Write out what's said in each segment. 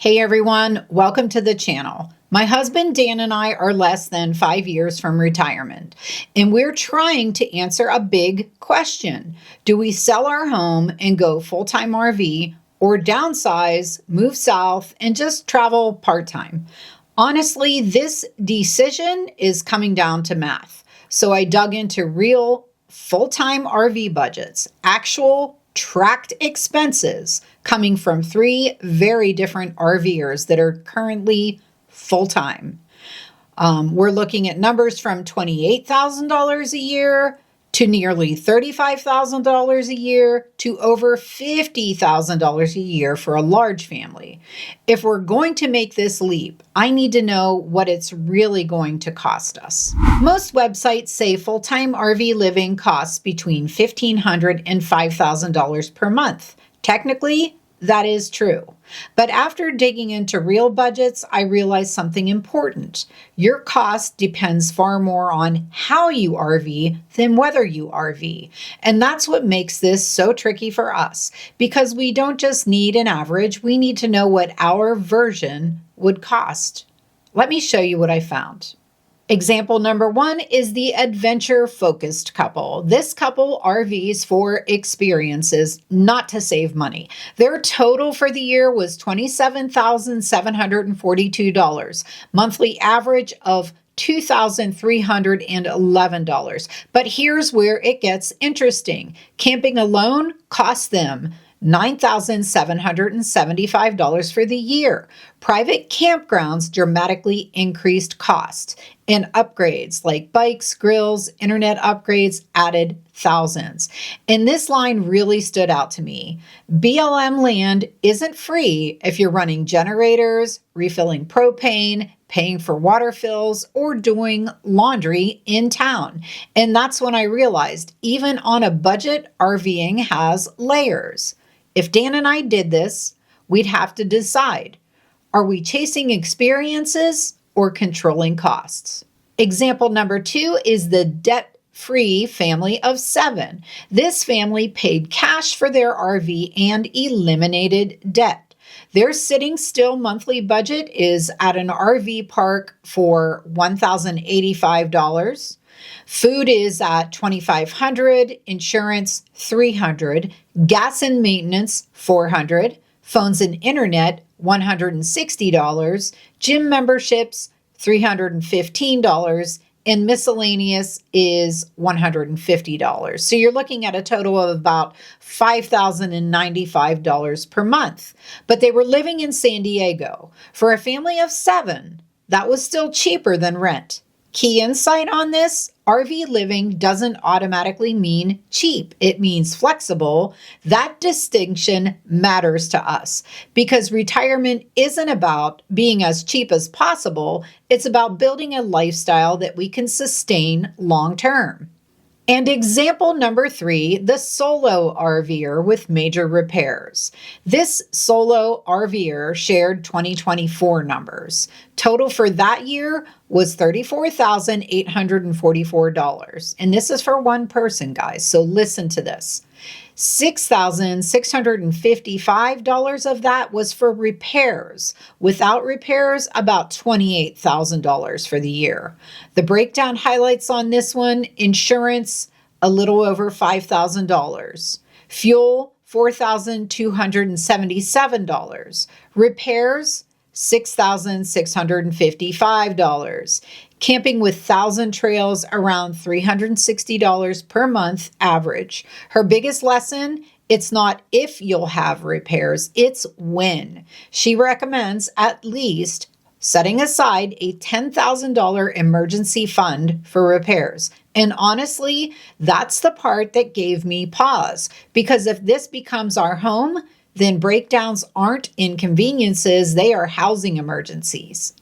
Hey everyone, welcome to the channel. My husband Dan and I are less than 5 years from retirement, and we're trying to answer a big question. Do we sell our home and go full-time RV, or downsize, move south, and just travel part-time? Honestly, this decision is coming down to math. So I dug into real full-time RV budgets, actual tracked expenses coming from 3 very different RVers that are currently full-time. We're looking at numbers from $28,000 a year to nearly $35,000 a year to over $50,000 a year for a large family. If we're going to make this leap, I need to know what it's really going to cost us. Most websites say full-time RV living costs between $1,500 and $5,000 per month. Technically, that is true. But after digging into real budgets, I realized something important. Your cost depends far more on how you RV than whether you RV. And that's what makes this so tricky for us, because we don't just need an average, we need to know what our version would cost. Let me show you what I found. Example number 1 is the adventure-focused couple. This couple RVs for experiences, not to save money. Their total for the year was $27,742, monthly average of $2,311. But here's where it gets interesting. Camping alone costs them $9,775 for the year. Private campgrounds dramatically increased costs, and upgrades like bikes, grills, internet upgrades added thousands. And this line really stood out to me. BLM land isn't free if you're running generators, refilling propane, paying for water fills, or doing laundry in town. And that's when I realized even on a budget, RVing has layers. If Dan and I did this, we'd have to decide, are we chasing experiences or controlling costs? Example number 2 is the debt-free family of 7. This family paid cash for their RV and eliminated debt. Their sitting still monthly budget is at an RV park for $1,085. Food is at $2,500, insurance $300, gas and maintenance $400, phones and internet $160, gym memberships $315, and miscellaneous is $150. So you're looking at a total of about $5,095 per month. But they were living in San Diego. For a family of 7, that was still cheaper than rent. Key insight on this, RV living doesn't automatically mean cheap. It means flexible. That distinction matters to us because retirement isn't about being as cheap as possible. It's about building a lifestyle that we can sustain long term. And example number 3, the solo RVer with major repairs. This solo RVer shared 2024 numbers. Total for that year was $34,844. And this is for one person, guys. So listen to this. $6,655 of that was for repairs. Without repairs, about $28,000 for the year. The breakdown highlights on this one: insurance, a little over $5,000. Fuel, $4,277. Repairs, $6,655. Camping with 1,000 trails, around $360 per month average. Her biggest lesson, it's not if you'll have repairs, it's when. She recommends at least setting aside a $10,000 emergency fund for repairs. And honestly, that's the part that gave me pause, because if this becomes our home, then breakdowns aren't inconveniences, they are housing emergencies.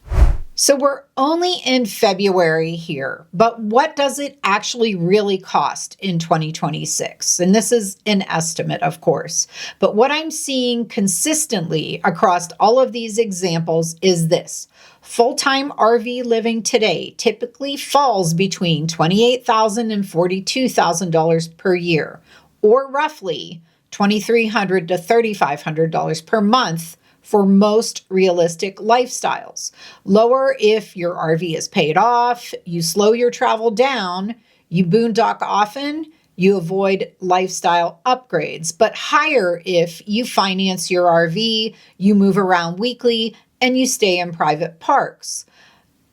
So we're only in February here, but what does it actually really cost in 2026? And this is an estimate, of course. But what I'm seeing consistently across all of these examples is this. Full-time RV living today typically falls between $28,000 and $42,000 per year, or roughly $2,300 to $3,500 per month for most realistic lifestyles. Lower if your RV is paid off, you slow your travel down, you boondock often, you avoid lifestyle upgrades, but higher if you finance your RV, you move around weekly, and you stay in private parks.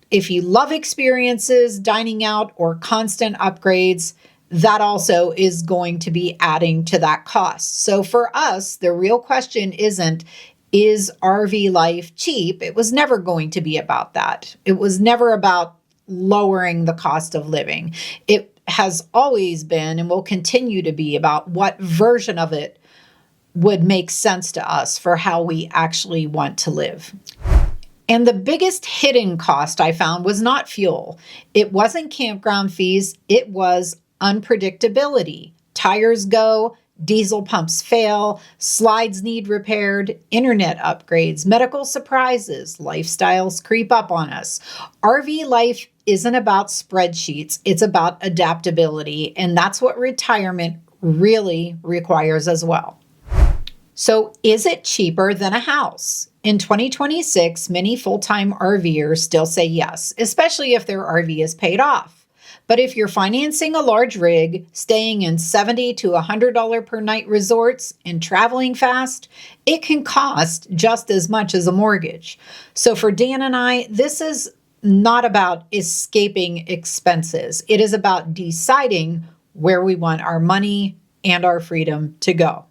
If you love experiences, dining out, or constant upgrades, that also is going to be adding to that cost. So for us, the real question isn't, is RV life cheap? It was never going to be about that. It was never about lowering the cost of living. It has always been and will continue to be about what version of it would make sense to us for how we actually want to live. And the biggest hidden cost I found was not fuel. It wasn't campground fees. It was unpredictability. Tires go, diesel pumps fail, slides need repaired, internet upgrades, medical surprises, lifestyles creep up on us. RV life isn't about spreadsheets. It's about adaptability. And that's what retirement really requires as well. So is it cheaper than a house? In 2026, many full-time RVers still say yes, especially if their RV is paid off. But if you're financing a large rig, staying in $70 to $100 per night resorts, and traveling fast, it can cost just as much as a mortgage. So for Dan and I, this is not about escaping expenses. It is about deciding where we want our money and our freedom to go.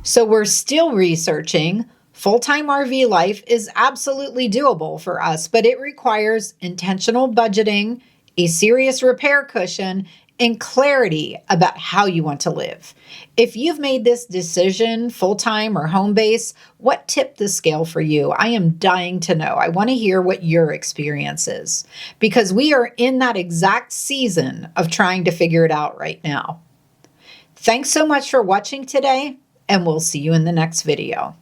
So we're still researching. Full-time RV life is absolutely doable for us, but it requires intentional budgeting, a serious repair cushion, and clarity about how you want to live. If you've made this decision, full-time or home base, what tipped the scale for you? I am dying to know. I want to hear what your experience is, because we are in that exact season of trying to figure it out right now. Thanks so much for watching today, and we'll see you in the next video.